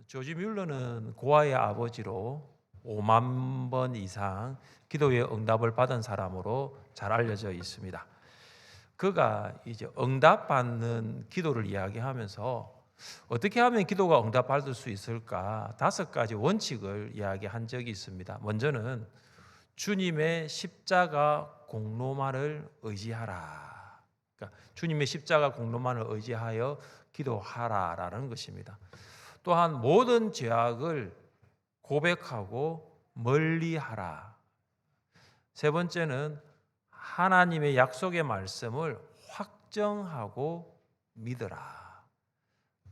조지 뮬러는 고아의 아버지로 5만 번 이상 기도의 응답을 받은 사람으로 잘 알려져 있습니다. 그가 이제 응답받는 기도를 이야기하면서 어떻게 하면 기도가 응답받을 수 있을까 5가지 원칙을 이야기한 적이 있습니다. 먼저는 주님의 십자가 공로만을 의지하라. 그러니까 주님의 십자가 공로만을 의지하여 기도하라라는 것입니다. 또한 모든 죄악을 고백하고 멀리하라. 세 번째는 하나님의 약속의 말씀을 확정하고 믿으라.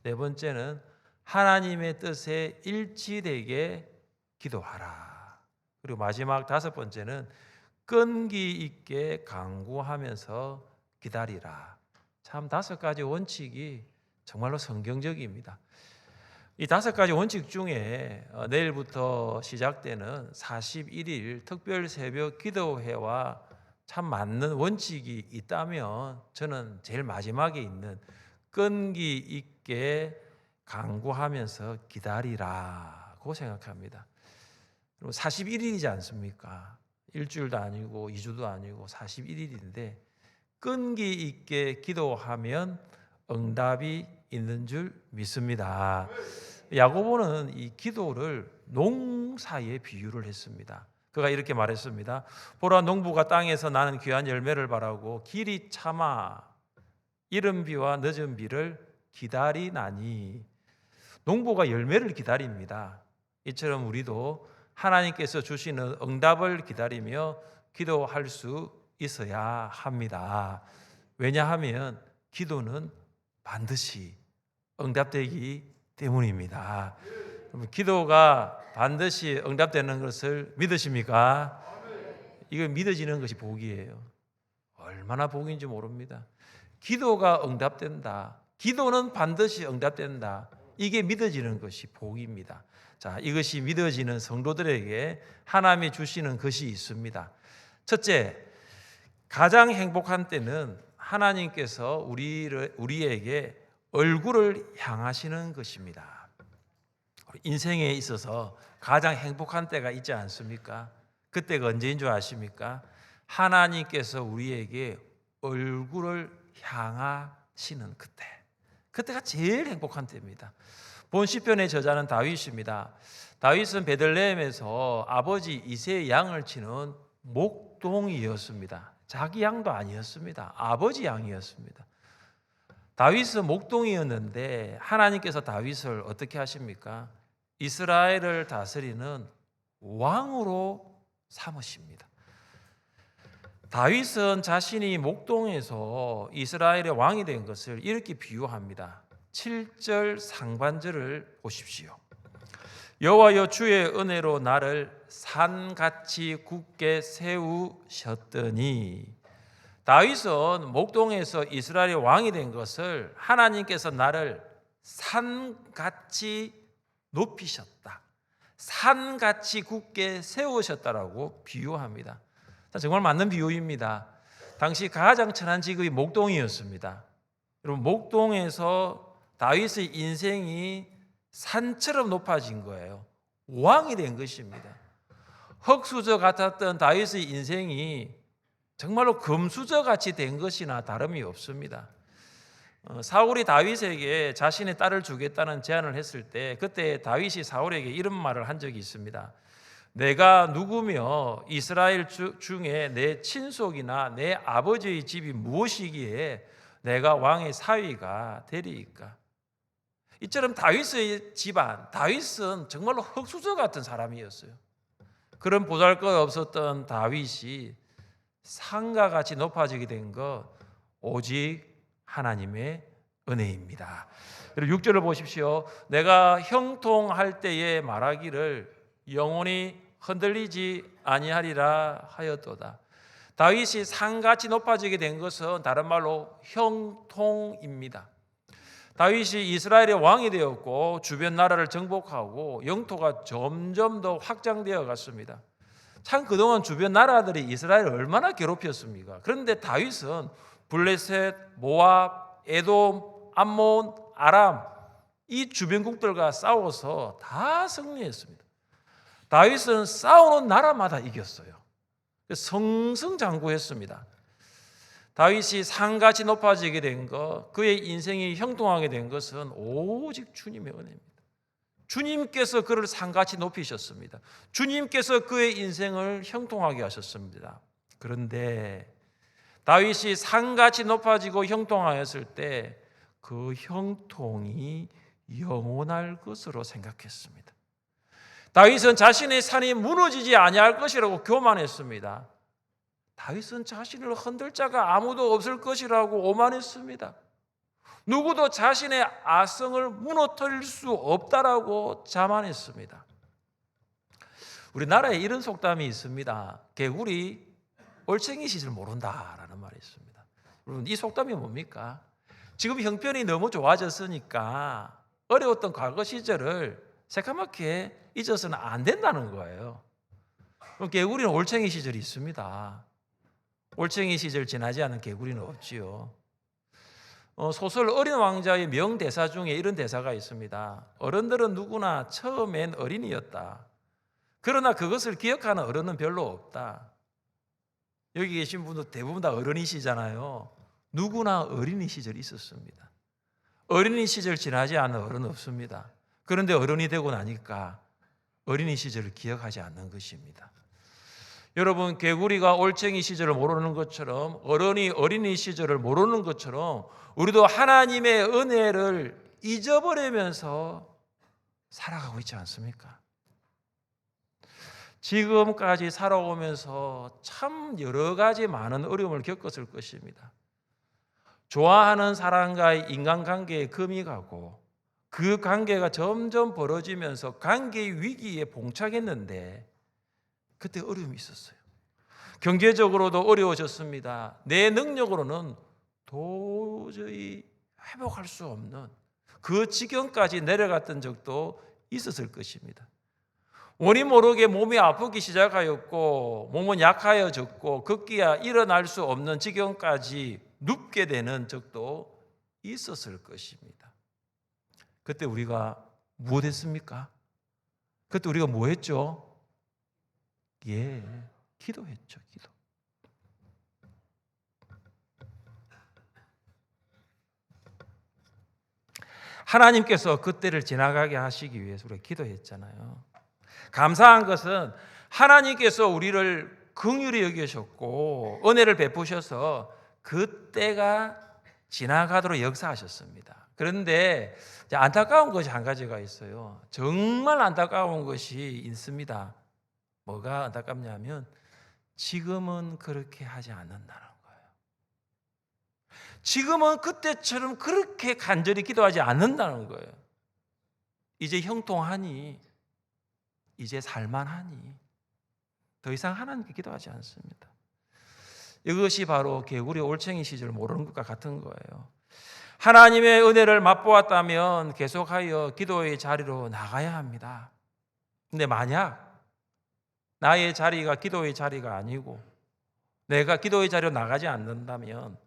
네 번째는 하나님의 뜻에 일치되게 기도하라. 그리고 마지막 5번째는 끈기 있게 간구하면서 기다리라. 참 5가지 원칙이 정말로 성경적입니다. 이 5가지 원칙 중에 내일부터 시작되는 41일 특별 새벽 기도회와 참 맞는 원칙이 있다면 저는 제일 마지막에 있는 끈기 있게 간구하면서 기다리라고 생각합니다. 41일이지 않습니까? 일주일도 아니고 2주도 아니고 41일인데 끈기 있게 기도하면 응답이 있는 줄 믿습니다. 야고보는 이 기도를 농사에 비유를 했습니다. 그가 이렇게 말했습니다. 보라, 농부가 땅에서 나는 귀한 열매를 바라고 길이 참아 이른 비와 늦은 비를 기다리나니. 농부가 열매를 기다립니다. 이처럼 우리도 하나님께서 주시는 응답을 기다리며 기도할 수 있어야 합니다. 왜냐하면 기도는 반드시 응답되기 때문입니다. 기도가 반드시 응답되는 것을 믿으십니까? 이거 믿어지는 것이 복이에요. 얼마나 복인지 모릅니다. 기도가 응답된다. 기도는 반드시 응답된다. 이게 믿어지는 것이 복입니다. 자, 이것이 믿어지는 성도들에게 하나님이 주시는 것이 있습니다. 첫째, 가장 행복한 때는 하나님께서 우리에게 얼굴을 향하시는 것입니다. 인생에 있어서 가장 행복한 때가 있지 않습니까? 그때가 언제인 줄 아십니까? 하나님께서 우리에게 얼굴을 향하시는 그때가 제일 행복한 때입니다. 본 시편의 저자는 다윗입니다. 다윗은 베들레헴에서 아버지 이새의 양을 치는 목동이었습니다. 자기 양도 아니었습니다. 아버지 양이었습니다. 다윗은 목동이었는데 하나님께서 다윗을 어떻게 하십니까? 이스라엘을 다스리는 왕으로 삼으십니다. 다윗은 자신이 목동에서 이스라엘의 왕이 된 것을 이렇게 비유합니다. 7절 상반절을 보십시오. 여호와여, 주의 은혜로 나를 산같이 굳게 세우셨더니. 다윗은 목동에서 이스라엘의 왕이 된 것을 하나님께서 나를 산같이 높이셨다, 산같이 굳게 세우셨다라고 비유합니다. 정말 맞는 비유입니다. 당시 가장 천한 직업이 목동이었습니다. 여러분, 목동에서 다윗의 인생이 산처럼 높아진 거예요. 왕이 된 것입니다. 흙수저 같았던 다윗의 인생이 정말로 금수저 같이 된 것이나 다름이 없습니다. 사울이 다윗에게 자신의 딸을 주겠다는 제안을 했을 때 그때 다윗이 사울에게 이런 말을 한 적이 있습니다. 내가 누구며 이스라엘 중에 내 친속이나 내 아버지의 집이 무엇이기에 내가 왕의 사위가 되리이까. 이처럼 다윗의 집안, 다윗은 정말로 흙수저 같은 사람이었어요. 그런 보잘것없었던 다윗이 산과 같이 높아지게 된 것 오직 하나님의 은혜입니다. 그리고 6절을 보십시오. 내가 형통할 때에 말하기를 영원히 흔들리지 아니하리라 하였도다. 다윗이 산같이 높아지게 된 것은 다른 말로 형통입니다. 다윗이 이스라엘의 왕이 되었고 주변 나라를 정복하고 영토가 점점 더 확장되어 갔습니다. 참 그동안 주변 나라들이 이스라엘을 얼마나 괴롭혔습니까? 그런데 다윗은 블레셋, 모압, 에돔, 암몬, 아람 이 주변국들과 싸워서 다 승리했습니다. 다윗은 싸우는 나라마다 이겼어요. 승승장구했습니다. 다윗이 산같이 높아지게 된 것, 그의 인생이 형통하게 된 것은 오직 주님의 은혜입니다. 주님께서 그를 산같이 높이셨습니다. 주님께서 그의 인생을 형통하게 하셨습니다. 그런데 다윗이 산같이 높아지고 형통하였을 때 그 형통이 영원할 것으로 생각했습니다. 다윗은 자신의 산이 무너지지 아니할 것이라고 교만했습니다. 다윗은 자신을 흔들 자가 아무도 없을 것이라고 오만했습니다. 누구도 자신의 아성을 무너뜨릴 수 없다라고 자만했습니다. 우리나라에 이런 속담이 있습니다. 개구리 올챙이 시절 모른다라는 말이 있습니다. 여러분, 이 속담이 뭡니까? 지금 형편이 너무 좋아졌으니까 어려웠던 과거 시절을 새까맣게 잊어서는 안 된다는 거예요. 그럼 개구리는 올챙이 시절이 있습니다. 올챙이 시절 지나지 않은 개구리는 없지요. 소설 어린 왕자의 명대사 중에 이런 대사가 있습니다. 어른들은 누구나 처음엔 어린이였다. 그러나 그것을 기억하는 어른은 별로 없다. 여기 계신 분들 대부분 다 어른이시잖아요. 누구나 어린이 시절이 있었습니다. 어린이 시절 지나지 않은 어른은 없습니다. 그런데 어른이 되고 나니까 어린이 시절을 기억하지 않는 것입니다. 여러분, 개구리가 올챙이 시절을 모르는 것처럼, 어른이 어린이 시절을 모르는 것처럼 우리도 하나님의 은혜를 잊어버리면서 살아가고 있지 않습니까? 지금까지 살아오면서 참 여러 가지 많은 어려움을 겪었을 것입니다. 좋아하는 사람과의 인간관계에 금이 가고 그 관계가 점점 벌어지면서 관계의 위기에 봉착했는데 그때 어려움이 있었어요. 경제적으로도 어려워졌습니다. 내 능력으로는 도저히 회복할 수 없는 그 지경까지 내려갔던 적도 있었을 것입니다. 원인 모르게 몸이 아프기 시작하였고 몸은 약하여졌고 급기야 일어날 수 없는 지경까지 눕게 되는 적도 있었을 것입니다. 그때 우리가 무엇 했습니까? 그때 우리가 뭐 했죠? 기도했죠. 기도. 하나님께서 그때를 지나가게 하시기 위해서 우리가 기도했잖아요. 감사한 것은 하나님께서 우리를 긍휼히 여기셨고 은혜를 베푸셔서 그때가 지나가도록 역사하셨습니다. 그런데 안타까운 것이 한 가지가 있어요. 정말 안타까운 것이 있습니다. 뭐가 안타깝냐면 지금은 그렇게 하지 않는다는 거예요. 지금은 그때처럼 그렇게 간절히 기도하지 않는다는 거예요. 이제 형통하니, 이제 살만하니 더 이상 하나님께 기도하지 않습니다. 이것이 바로 개구리 올챙이 시절을 모르는 것과 같은 거예요. 하나님의 은혜를 맛보았다면 계속하여 기도의 자리로 나가야 합니다. 근데 만약 나의 자리가 기도의 자리가 아니고 내가 기도의 자리로 나가지 않는다면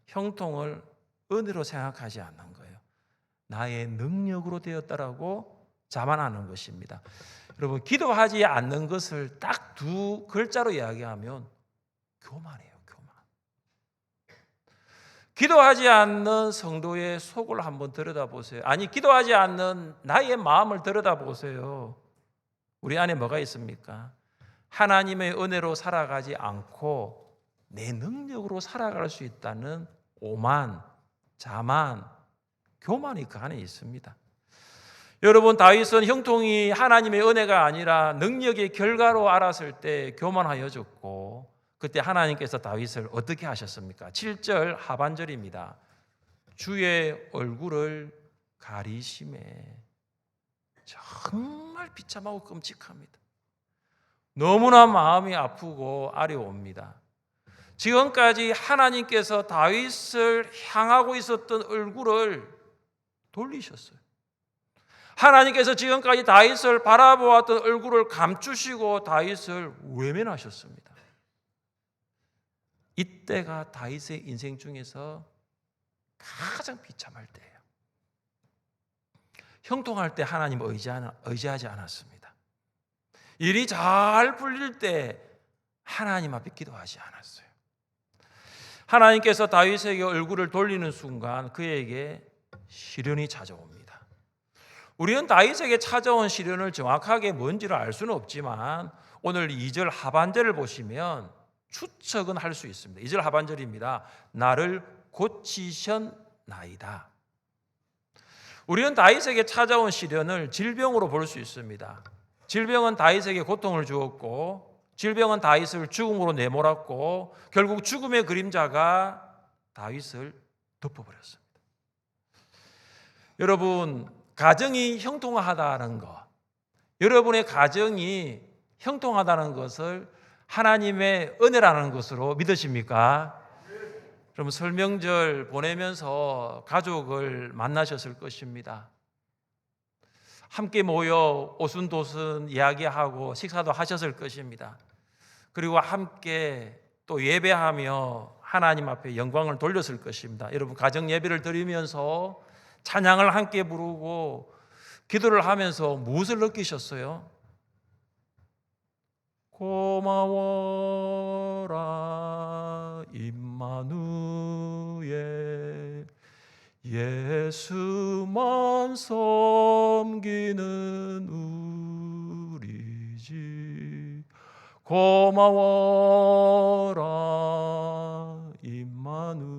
형통을 은혜로 생각하지 않는 거예요. 나의 능력으로 되었다라고 자만하는 것입니다. 여러분, 기도하지 않는 것을 딱 두 글자로 이야기하면 교만이에요. 교만. 기도하지 않는 성도의 속을 한번 들여다보세요. 아니, 기도하지 않는 나의 마음을 들여다보세요. 우리 안에 뭐가 있습니까? 하나님의 은혜로 살아가지 않고 내 능력으로 살아갈 수 있다는 오만, 자만, 교만이 그 안에 있습니다. 여러분, 다윗은 형통이 하나님의 은혜가 아니라 능력의 결과로 알았을 때 교만하여졌고 그때 하나님께서 다윗을 어떻게 하셨습니까? 7절 하반절입니다. 주의 얼굴을 가리심에 정말 비참하고 끔찍합니다. 너무나 마음이 아프고 아려옵니다. 지금까지 하나님께서 다윗을 향하고 있었던 얼굴을 돌리셨어요. 하나님께서 지금까지 다윗을 바라보았던 얼굴을 감추시고 다윗을 외면하셨습니다. 이때가 다윗의 인생 중에서 가장 비참할 때예요. 형통할 때 하나님 의지하지 않았습니다. 일이 잘 풀릴 때 하나님 앞에 기도하지 않았어요. 하나님께서 다윗에게 얼굴을 돌리는 순간 그에게 시련이 찾아옵니다. 우리는 다윗에게 찾아온 시련을 정확하게 뭔지를 알 수는 없지만 오늘 2절 하반절을 보시면 추측은 할 수 있습니다. 2절 하반절입니다. 나를 고치셨나이다. 우리는 다윗에게 찾아온 시련을 질병으로 볼 수 있습니다. 질병은 다윗에게 고통을 주었고 질병은 다윗을 죽음으로 내몰았고 결국 죽음의 그림자가 다윗을 덮어버렸습니다. 여러분, 가정이 형통하다는 것, 여러분의 가정이 형통하다는 것을 하나님의 은혜라는 것으로 믿으십니까? 그럼 설명절 보내면서 가족을 만나셨을 것입니다. 함께 모여 오순도순 이야기하고 식사도 하셨을 것입니다. 그리고 함께 또 예배하며 하나님 앞에 영광을 돌렸을 것입니다. 여러분, 가정 예배를 드리면서 찬양을 함께 부르고 기도를 하면서 무엇을 느끼셨어요? 고마워라 임마누엘, 예수만 섬기는 우리 집. 고마워라 임마누엘,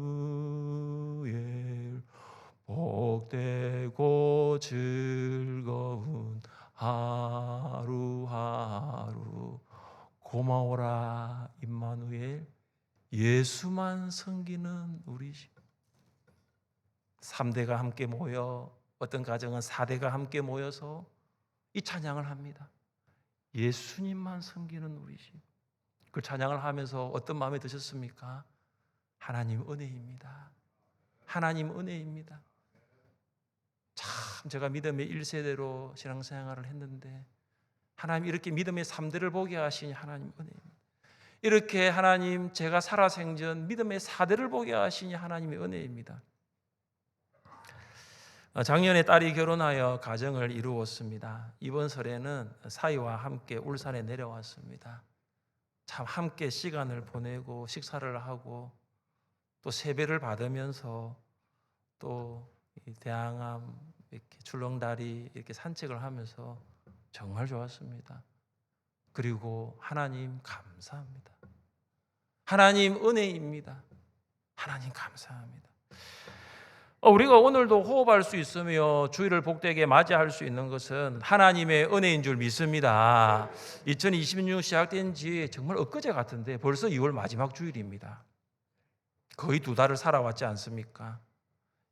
복되고 즐거운 하루하루. 고마워라 임마누엘, 예수만 섬기는 우리 집. 3대가 함께 모여, 어떤 가정은 4대가 함께 모여서 이 찬양을 합니다. 예수님만 섬기는 우리 집. 그 찬양을 하면서 어떤 마음이 드셨습니까? 하나님 은혜입니다. 하나님 은혜입니다. 참 제가 믿음의 1세대로 신앙생활을 했는데 하나님 이렇게 믿음의 3대를 보게 하시니 하나님 은혜입니다. 이렇게 하나님 제가 살아생전 믿음의 4대를 보게 하시니 하나님의 은혜입니다. 작년에 딸이 결혼하여 가정을 이루었습니다. 이번 설에는 사위와 함께 울산에 내려왔습니다. 참 함께 시간을 보내고 식사를 하고 또 세배를 받으면서 또 대항암 이렇게 출렁다리 이렇게 산책을 하면서 정말 좋았습니다. 그리고 하나님 감사합니다. 하나님 은혜입니다. 하나님 감사합니다. 우리가 오늘도 호흡할 수 있으며 주일을 복되게 맞이할 수 있는 것은 하나님의 은혜인 줄 믿습니다. 2026 시작된 지 정말 엊그제 같은데 벌써 2월 마지막 주일입니다. 거의 2달을 살아왔지 않습니까?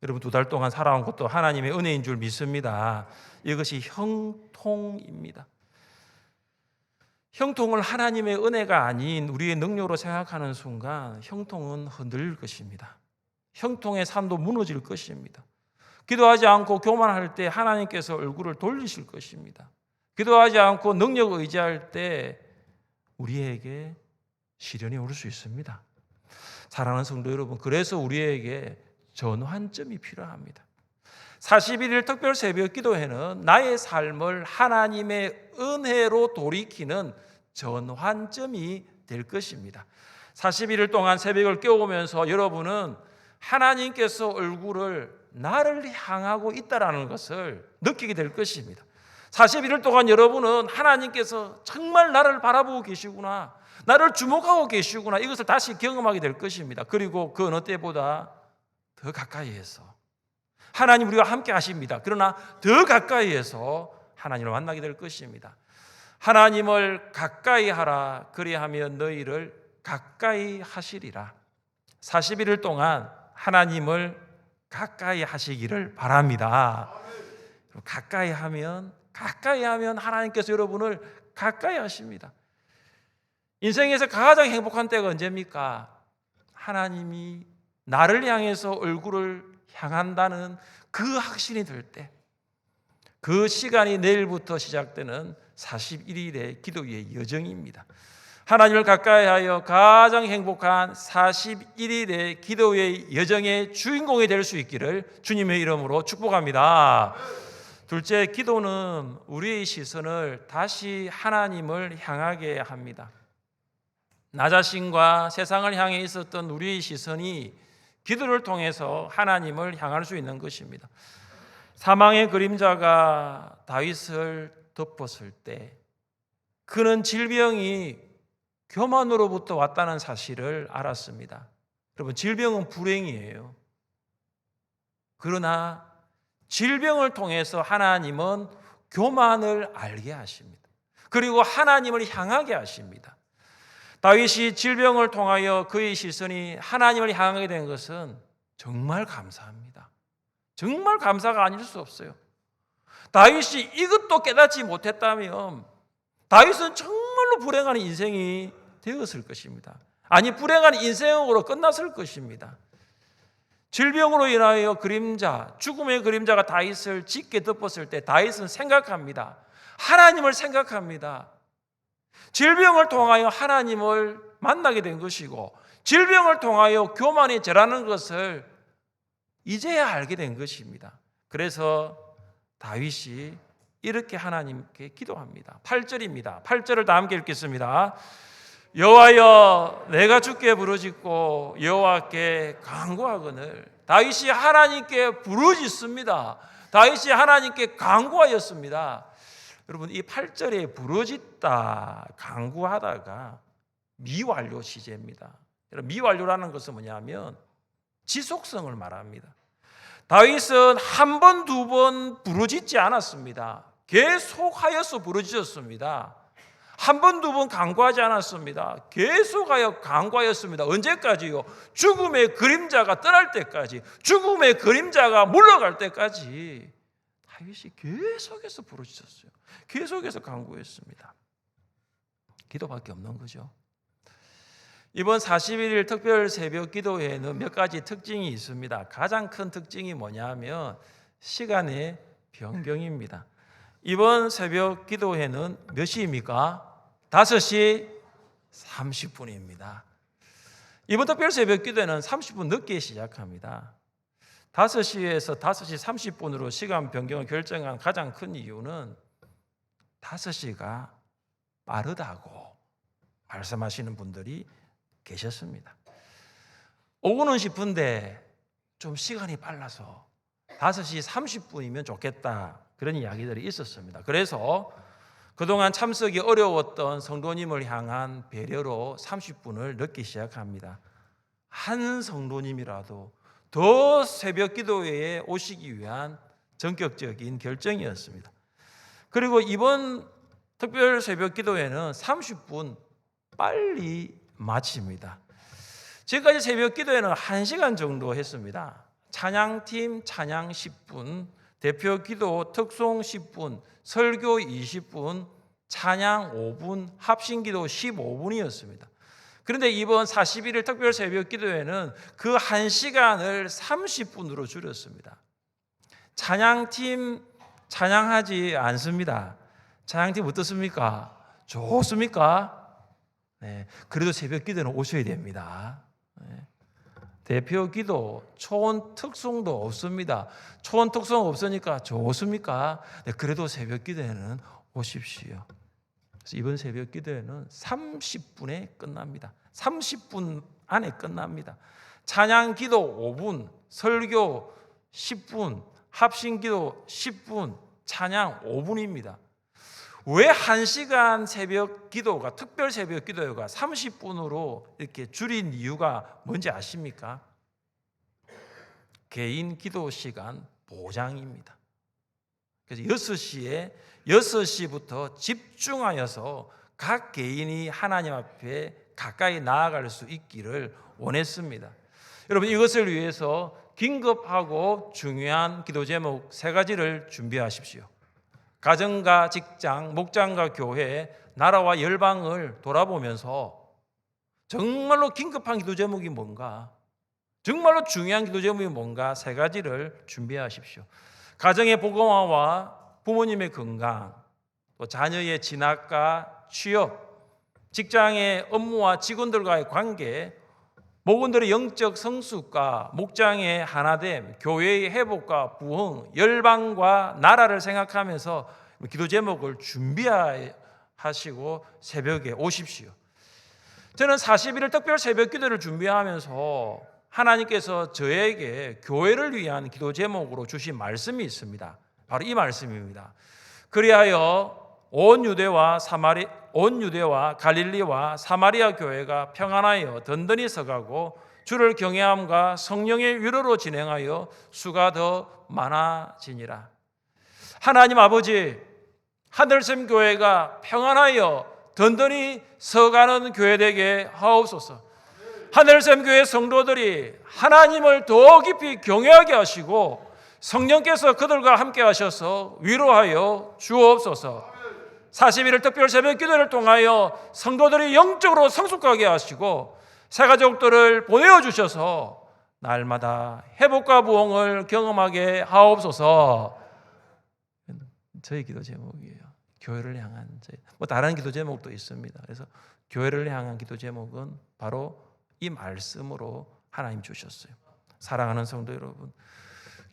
여러분 2달 동안 살아온 것도 하나님의 은혜인 줄 믿습니다. 이것이 형통입니다. 형통을 하나님의 은혜가 아닌 우리의 능력으로 생각하는 순간 형통은 흔들릴 것입니다. 형통의 산도 무너질 것입니다. 기도하지 않고 교만할 때 하나님께서 얼굴을 돌리실 것입니다. 기도하지 않고 능력 의지할 때 우리에게 시련이 올 수 있습니다. 사랑하는 성도 여러분, 그래서 우리에게 전환점이 필요합니다. 41일 특별 새벽 기도회는 나의 삶을 하나님의 은혜로 돌이키는 전환점이 될 것입니다. 41일 동안 새벽을 깨우면서 여러분은 하나님께서 얼굴을 나를 향하고 있다는 것을 느끼게 될 것입니다. 41일 동안 여러분은 하나님께서 정말 나를 바라보고 계시구나, 나를 주목하고 계시구나, 이것을 다시 경험하게 될 것입니다. 그리고 그 어느 때보다 더 가까이에서 하나님 우리와 함께 하십니다. 그러나 더 가까이에서 하나님을 만나게 될 것입니다. 하나님을 가까이 하라, 그리하면 너희를 가까이 하시리라. 41일 동안 하나님을 가까이 하시기를 바랍니다. 가까이 하면 하나님께서 여러분을 가까이 하십니다. 인생에서 가장 행복한 때가 언제입니까? 하나님이 나를 향해서 얼굴을 향한다는 그 확신이 들 때, 그 시간이 내일부터 시작되는 41일의 기도의 여정입니다. 하나님을 가까이하여 가장 행복한 41일의 기도의 여정의 주인공이 될 수 있기를 주님의 이름으로 축복합니다. 둘째, 기도는 우리의 시선을 다시 하나님을 향하게 합니다. 나 자신과 세상을 향해 있었던 우리의 시선이 기도를 통해서 하나님을 향할 수 있는 것입니다. 사망의 그림자가 다윗을 덮었을 때 그는 질병이 교만으로부터 왔다는 사실을 알았습니다. 여러분, 질병은 불행이에요. 그러나 질병을 통해서 하나님은 교만을 알게 하십니다. 그리고 하나님을 향하게 하십니다. 다윗이 질병을 통하여 그의 시선이 하나님을 향하게 된 것은 정말 감사합니다. 정말 감사가 아닐 수 없어요. 다윗이 이것도 깨닫지 못했다면 다윗은 정말로 불행한 인생이 되었을 것입니다. 아니, 불행한 인생으로 끝났을 것입니다. 질병으로 인하여 그림자, 죽음의 그림자가 다윗을 짙게 덮었을 때 다윗은 생각합니다. 하나님을 생각합니다. 질병을 통하여 하나님을 만나게 된 것이고 질병을 통하여 교만이 죄라는 것을 이제야 알게 된 것입니다. 그래서 다윗이 이렇게 하나님께 기도합니다. 8절입니다. 8절을 다 함께 읽겠습니다. 여호와여, 내가 주께 부르짖고 여호와께 간구하거늘. 다윗이 하나님께 부르짖습니다. 다윗이 하나님께 간구하였습니다. 여러분, 이 8절에 부르짖다, 간구하다가 미완료 시제입니다. 미완료라는 것은 뭐냐면 지속성을 말합니다. 다윗은 한 번, 두 번 부르짖지 않았습니다. 계속하여서 부르짖었습니다. 한 번, 두 번 간구하지 않았습니다. 계속하여 간구하였습니다. 언제까지요? 죽음의 그림자가 떠날 때까지, 죽음의 그림자가 물러갈 때까지 다윗이 계속해서 부르짖었어요. 계속해서 간구했습니다. 기도밖에 없는 거죠. 이번 41일 특별 새벽 기도회에는 몇 가지 특징이 있습니다. 가장 큰 특징이 뭐냐면 시간의 변경입니다. 이번 새벽 기도회는 몇 시입니까? 5시 30분입니다. 이번 특별 새벽 기도회는 30분 늦게 시작합니다. 5시에서 5시 30분으로 시간 변경을 결정한 가장 큰 이유는 5시가 빠르다고 말씀하시는 분들이 계셨습니다. 오고는 싶은데 좀 시간이 빨라서 5시 30분이면 좋겠다, 그런 이야기들이 있었습니다. 그래서 그동안 참석이 어려웠던 성도님을 향한 배려로 30분을 늦게 시작합니다. 한 성도님이라도 더 새벽 기도회에 오시기 위한 전격적인 결정이었습니다. 그리고 이번 특별 새벽 기도회는 30분 빨리 마칩니다. 지금까지 새벽 기도회는 1시간 정도 했습니다. 찬양팀 찬양 10분, 대표 기도 특송 10분, 설교 20분, 찬양 5분, 합심 기도 15분이었습니다. 그런데 이번 41일 특별 새벽 기도회는 그 1시간을 30분으로 줄였습니다. 찬양팀 찬양하지 않습니다. 찬양팀 어떻습니까? 좋습니까? 네, 그래도 새벽 기도는 오셔야 됩니다. 네. 대표 기도, 초원 특송도 없습니다. 초원 특송 없으니까 좋습니까? 네, 그래도 새벽 기도에는 오십시오. 그래서 이번 새벽 기도에는 30분에 끝납니다. 30분 안에 끝납니다. 찬양 기도 5분, 설교 10분, 합심 기도 10분, 찬양 5분입니다. 왜 1시간 새벽 기도가, 특별 새벽 기도가 30분으로 이렇게 줄인 이유가 뭔지 아십니까? 개인 기도 시간 보장입니다. 그래서 6시부터 집중하여서 각 개인이 하나님 앞에 가까이 나아갈 수 있기를 원했습니다. 여러분, 이것을 위해서 긴급하고 중요한 기도 제목 3가지를 준비하십시오. 가정과 직장, 목장과 교회, 나라와 열방을 돌아보면서 정말로 긴급한 기도 제목이 뭔가, 정말로 중요한 기도 제목이 뭔가 3가지를 준비하십시오. 가정의 복음화와 부모님의 건강, 또 자녀의 진학과 취업, 직장의 업무와 직원들과의 관계, 목원들의 영적 성숙과 목장의 하나됨, 교회의 회복과 부흥, 열방과 나라를 생각하면서 기도 제목을 준비하시고 새벽에 오십시오. 저는 41일 특별 새벽 기도를 준비하면서 하나님께서 저에게 교회를 위한 기도 제목으로 주신 말씀이 있습니다. 바로 이 말씀입니다. 그리하여 온 유대와 갈릴리와 사마리아 교회가 평안하여 든든히 서가고 주를 경외함과 성령의 위로로 진행하여 수가 더 많아지니라. 하나님 아버지, 하늘샘 교회가 평안하여 든든히 서가는 교회 되게 하옵소서. 하늘샘 교회 성도들이 하나님을 더 깊이 경외하게 하시고 성령께서 그들과 함께 하셔서 위로하여 주옵소서. 41일 특별 새벽 기도를 통하여 성도들이 영적으로 성숙하게 하시고 새 가족들을 보내어 주셔서 날마다 회복과 부흥을 경험하게 하옵소서. 저희 기도 제목이에요. 교회를 향한 다른 기도 제목도 있습니다. 그래서 교회를 향한 기도 제목은 바로 이 말씀으로 하나님 주셨어요. 사랑하는 성도 여러분,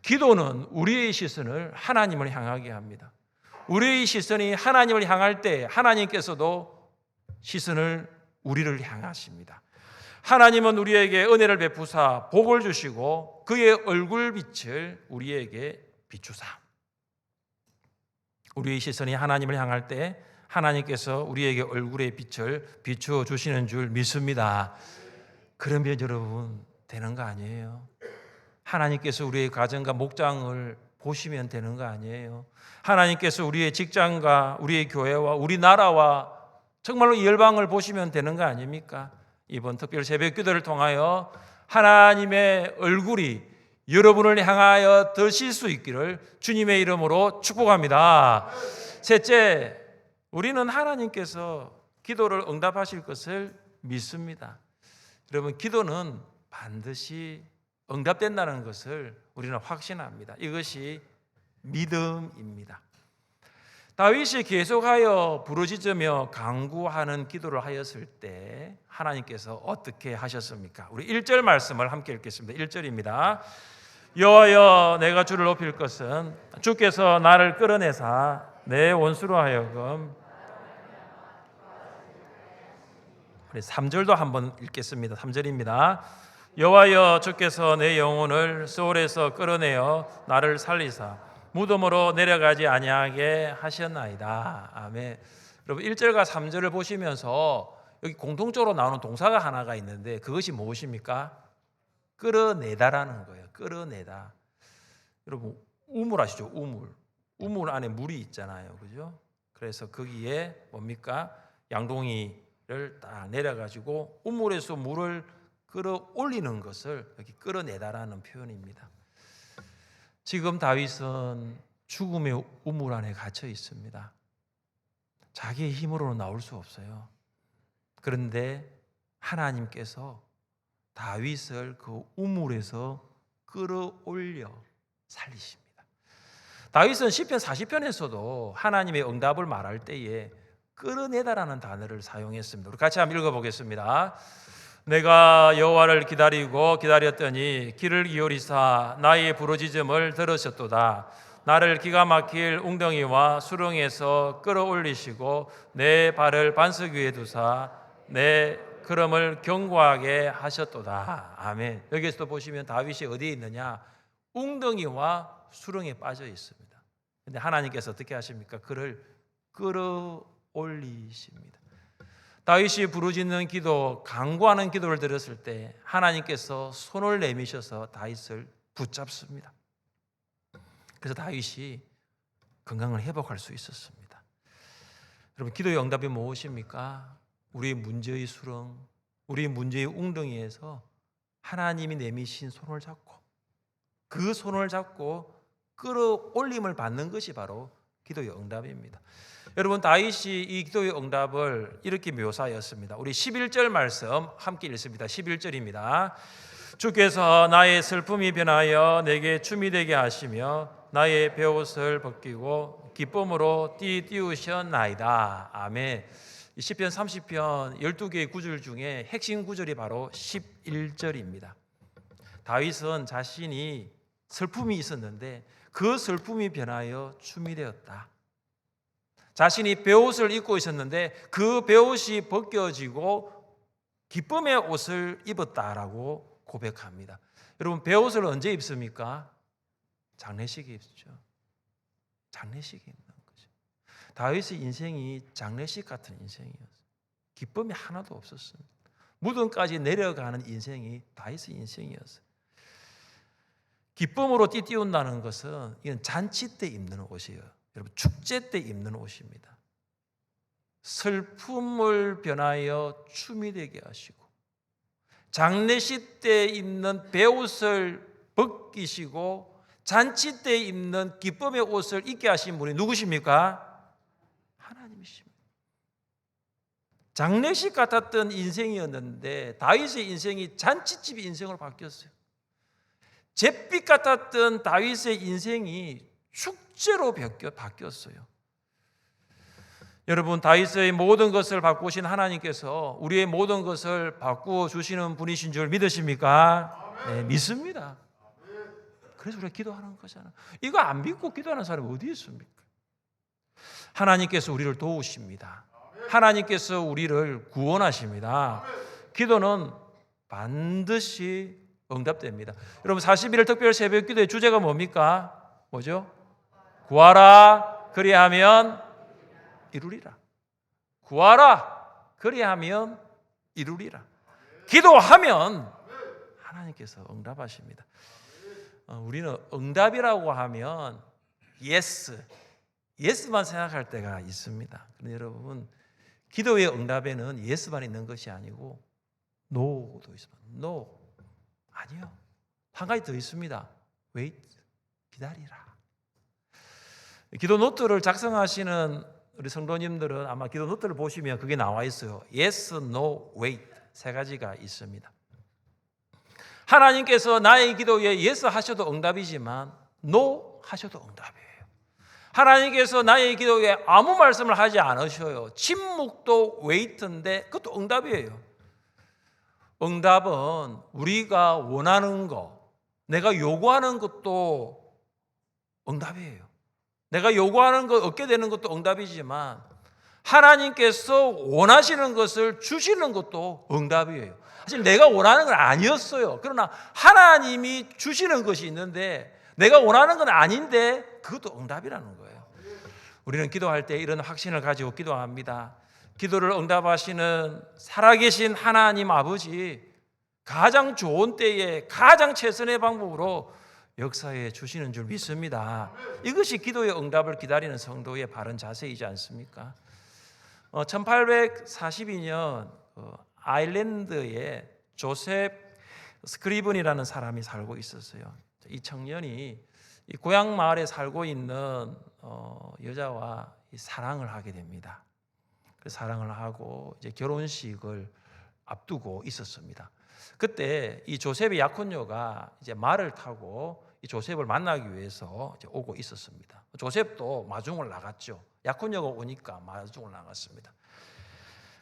기도는 우리의 시선을 하나님을 향하게 합니다. 우리의 시선이 하나님을 향할 때 하나님께서도 시선을 우리를 향하십니다. 하나님은 우리에게 은혜를 베푸사 복을 주시고 그의 얼굴빛을 우리에게 비추사. 우리의 시선이 하나님을 향할 때 하나님께서 우리에게 얼굴의 빛을 비추어 주시는 줄 믿습니다. 그러면 여러분 되는 거 아니에요? 하나님께서 우리의 가정과 목장을 보시면 되는 거 아니에요? 하나님께서 우리의 직장과 우리의 교회와 우리나라와 정말로 이 열방을 보시면 되는 거 아닙니까? 이번 특별 새벽 기도를 통하여 하나님의 얼굴이 여러분을 향하여 드실 수 있기를 주님의 이름으로 축복합니다. 셋째, 우리는 하나님께서 기도를 응답하실 것을 믿습니다. 여러분, 기도는 반드시 응답된다는 것을 우리는 확신합니다. 이것이 믿음입니다. 다윗이 계속하여 부르짖으며 간구하는 기도를 하였을 때 하나님께서 어떻게 하셨습니까? 우리 1절 말씀을 함께 읽겠습니다. 1절입니다. 여호와여, 내가 주를 높일 것은 주께서 나를 끌어내사 내 원수로 하여금. 우리 3절도 한번 읽겠습니다. 3절입니다. 여호와여, 주께서 내 영혼을 수월에서 끌어내어 나를 살리사 무덤으로 내려가지 아니하게 하셨나이다. 아멘. 여러분 1절과 3절을 보시면서 여기 공통적으로 나오는 동사가 하나가 있는데 그것이 무엇입니까? 끌어내다라는 거예요. 끌어내다. 여러분 우물 아시죠? 우물. 우물 안에 물이 있잖아요. 그죠? 그래서 거기에 뭡니까? 양동이를 딱 내려가지고 우물에서 물을 끌어올리는 것을 여기 끌어내다라는 표현입니다. 지금 다윗은 죽음의 우물 안에 갇혀 있습니다. 자기의 힘으로는 나올 수 없어요. 그런데 하나님께서 다윗을 그 우물에서 끌어올려 살리십니다. 다윗은 시편 40편에서도 하나님의 응답을 말할 때에 끌어내다라는 단어를 사용했습니다. 우리 같이 한번 읽어보겠습니다. 내가 여호와를 기다리고 기다렸더니 귀를 기울이사 나의 부르짖음을 들으셨도다. 나를 기가 막힐 웅덩이와 수렁에서 끌어올리시고 내 발을 반석 위에 두사 내 걸음을 견고하게 하셨도다. 아멘. 여기에서도 보시면 다윗이 어디에 있느냐? 웅덩이와 수렁에 빠져 있습니다. 그런데 하나님께서 어떻게 하십니까? 그를 끌어올리십니다. 다윗이 부르짖는 기도, 간구하는 기도를 들었을 때 하나님께서 손을 내미셔서 다윗을 붙잡습니다. 그래서 다윗이 건강을 회복할 수 있었습니다. 여러분, 기도의 응답이 무엇입니까? 우리의 문제의 수렁, 우리의 문제의 웅덩이에서 하나님이 내미신 손을 잡고 그 손을 잡고 끌어올림을 받는 것이 바로 기도의 응답입니다. 여러분, 다윗이 이 기도의 응답을 이렇게 묘사하였습니다. 우리 11절 말씀 함께 읽습니다. 11절입니다. 주께서 나의 슬픔이 변하여 내게 춤이 되게 하시며 나의 베옷을 벗기고 기쁨으로 띠우셨나이다. 아멘. 시편 30편 12개의 구절 중에 핵심 구절이 바로 11절입니다. 다윗은 자신이 슬픔이 있었는데 그 슬픔이 변하여 춤이 되었다. 자신이 베옷을 입고 있었는데 그 베옷이 벗겨지고 기쁨의 옷을 입었다라고 고백합니다. 여러분, 베옷을 언제 입습니까? 장례식에 입죠. 장례식에 입는 거죠. 다윗의 인생이 장례식 같은 인생이었어요. 기쁨이 하나도 없었습니다. 무덤까지 내려가는 인생이 다윗의 인생이었어요. 기쁨으로 띠띠운다는 것은 이건 잔치 때 입는 옷이에요. 여러분, 축제 때 입는 옷입니다. 슬픔을 변하여 춤이 되게 하시고 장례식 때 입는 베옷을 벗기시고 잔치 때 입는 기쁨의 옷을 입게 하신 분이 누구십니까? 하나님이십니다. 장례식 같았던 인생이었는데 다윗의 인생이 잔치집 인생으로 바뀌었어요. 잿빛 같았던 다윗의 인생이 축제로 바뀌었어요. 여러분, 다윗의 모든 것을 바꾸신 하나님께서 우리의 모든 것을 바꾸어 주시는 분이신 줄 믿으십니까? 네, 믿습니다. 그래서 우리가 기도하는 거잖아요. 이거 안 믿고 기도하는 사람이 어디 있습니까? 하나님께서 우리를 도우십니다. 하나님께서 우리를 구원하십니다. 기도는 반드시 응답됩니다. 여러분, 41일 특별 새벽 기도의 주제가 뭡니까? 뭐죠? 구하라 그리하면 이루리라. 구하라 그리하면 이루리라. 기도하면 하나님께서 응답하십니다. 우리는 응답이라고 하면 예스만 생각할 때가 있습니다. 그런데 여러분, 기도의 응답에는 예스만 있는 것이 아니고 노도 있습니다. 노. 아니요. 한 가지 더 있습니다. wait. 기다리라. 기도 노트를 작성하시는 우리 성도님들은 아마 기도 노트를 보시면 그게 나와 있어요. yes, no, wait. 세 가지가 있습니다. 하나님께서 나의 기도에 yes 하셔도 응답이지만 no 하셔도 응답이에요. 하나님께서 나의 기도에 아무 말씀을 하지 않으셔요. 침묵도 wait인데 그것도 응답이에요. 응답은 우리가 원하는 것, 내가 요구하는 것도 응답이에요. 내가 요구하는 것 얻게 되는 것도 응답이지만 하나님께서 원하시는 것을 주시는 것도 응답이에요. 사실 내가 원하는 건 아니었어요. 그러나 하나님이 주시는 것이 있는데 내가 원하는 건 아닌데 그것도 응답이라는 거예요. 우리는 기도할 때 이런 확신을 가지고 기도합니다. 기도를 응답하시는 살아계신 하나님 아버지, 가장 좋은 때에 가장 최선의 방법으로 역사해 주시는 줄 믿습니다. 이것이 기도의 응답을 기다리는 성도의 바른 자세이지 않습니까? 1842년 아일랜드에 조셉 스크리븐이라는 사람이 살고 있었어요. 이 청년이 이 고향 마을에 살고 있는 여자와 사랑을 하게 됩니다. 사랑을 하고 이제 결혼식을 앞두고 있었습니다. 그때 이 조셉의 약혼녀가 이제 말을 타고 이 조셉을 만나기 위해서 이제 오고 있었습니다. 조셉도 마중을 나갔죠. 약혼녀가 오니까 마중을 나갔습니다.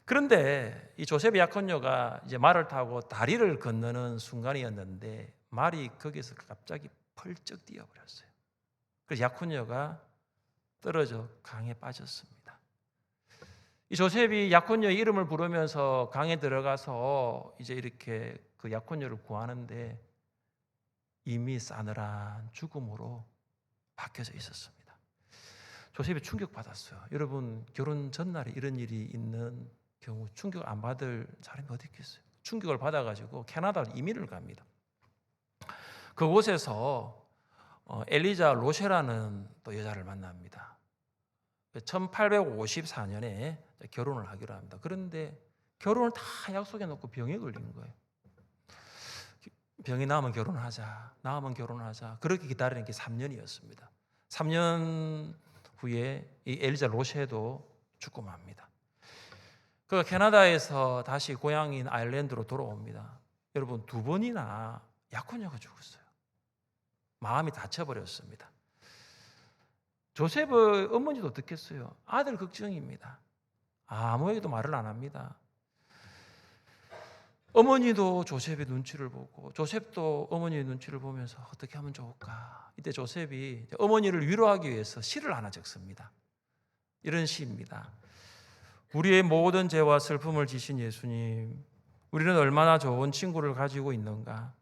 그런데 이 조셉의 약혼녀가 이제 말을 타고 다리를 건너는 순간이었는데 말이 거기서 갑자기 펄쩍 뛰어버렸어요. 그래서 약혼녀가 떨어져 강에 빠졌습니다. 이 조셉이 약혼녀의 이름을 부르면서 강에 들어가서 이제 이렇게 그 약혼녀를 구하는데 이미 싸늘한 죽음으로 박혀져 있었습니다. 조셉이 충격받았어요. 여러분, 결혼 전날에 이런 일이 있는 경우 충격 안 받을 사람이 어디 있겠어요? 충격을 받아가지고 캐나다로 이민을 갑니다. 그곳에서 엘리자 로쉐라는 또 여자를 만납니다. 1854년에 결혼을 하기로 합니다. 그런데 결혼을 다 약속해 놓고 병에 걸린 거예요. 병이 나으면 결혼하자, 나으면 결혼하자. 그렇게 기다리는 게 3년이었습니다. 3년 후에 이 엘리자 로쉐도 죽고 맙니다. 그가 캐나다에서 다시 고향인 아일랜드로 돌아옵니다. 여러분, 2번이나 약혼녀가 죽었어요. 마음이 다쳐버렸습니다. 조셉의 어머니도 어떻겠어요? 아들 걱정입니다. 아무에게도 말을 안 합니다. 어머니도 조셉의 눈치를 보고 조셉도 어머니의 눈치를 보면서 어떻게 하면 좋을까? 이때 조셉이 어머니를 위로하기 위해서 시를 하나 적습니다. 이런 시입니다. 우리의 모든 죄와 슬픔을 지신 예수님, 우리는 얼마나 좋은 친구를 가지고 있는가?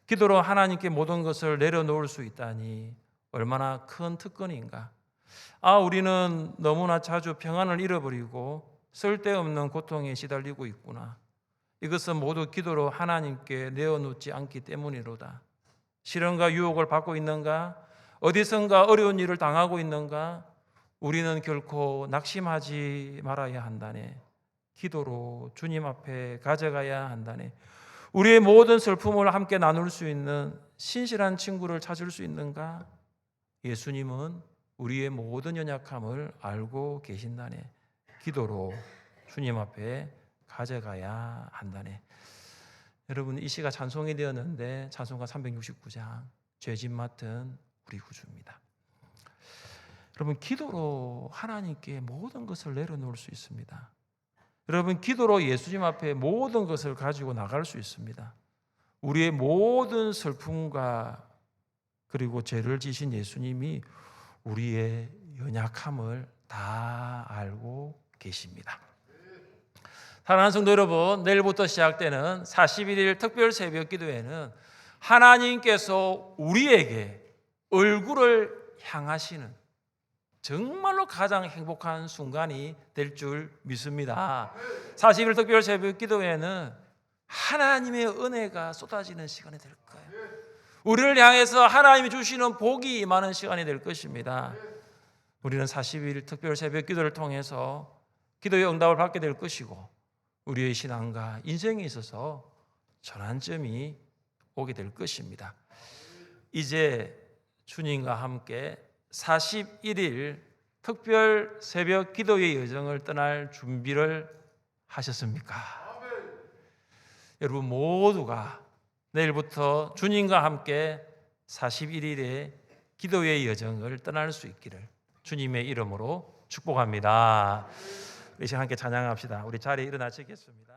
기도로 하나님께 모든 것을 내려놓을 수 있다니 얼마나 큰 특권인가? 우리는 너무나 자주 평안을 잃어버리고 쓸데없는 고통에 시달리고 있구나. 이것은 모두 기도로 하나님께 내어놓지 않기 때문이로다. 시련과 유혹을 받고 있는가? 어디선가 어려운 일을 당하고 있는가? 우리는 결코 낙심하지 말아야 한다네. 기도로 주님 앞에 가져가야 한다네. 우리의 모든 슬픔을 함께 나눌 수 있는 신실한 친구를 찾을 수 있는가? 예수님은 우리의 모든 연약함을 알고 계신다네. 기도로 주님 앞에 가져가야 한다네. 여러분, 이 시가 찬송이 되었는데 찬송가 369장 죄짐 맡은 우리 구주입니다. 여러분, 기도로 하나님께 모든 것을 내려놓을 수 있습니다. 여러분, 기도로 예수님 앞에 모든 것을 가지고 나갈 수 있습니다. 우리의 모든 슬픔과 그리고 죄를 지신 예수님이 우리의 연약함을 다 알고 계십니다. 사랑하는 성도 여러분, 내일부터 시작되는 41일 특별 새벽 기도회는 하나님께서 우리에게 얼굴을 향하시는 정말로 가장 행복한 순간이 될 줄 믿습니다. 40일 특별 새벽 기도회는 하나님의 은혜가 쏟아지는 시간이 될 거예요. 우리를 향해서 하나님이 주시는 복이 임하는 시간이 될 것입니다. 우리는 40일 특별 새벽 기도를 통해서 기도의 응답을 받게 될 것이고 우리의 신앙과 인생에 있어서 전환점이 오게 될 것입니다. 이제 주님과 함께 41일 특별 새벽 기도의 여정을 떠날 준비를 하셨습니까? 여러분 모두가 내일부터 주님과 함께 41일의 기도의 여정을 떠날 수 있기를 주님의 이름으로 축복합니다. 우리 시간 함께 찬양합시다. 우리 자리에 일어나시겠습니다.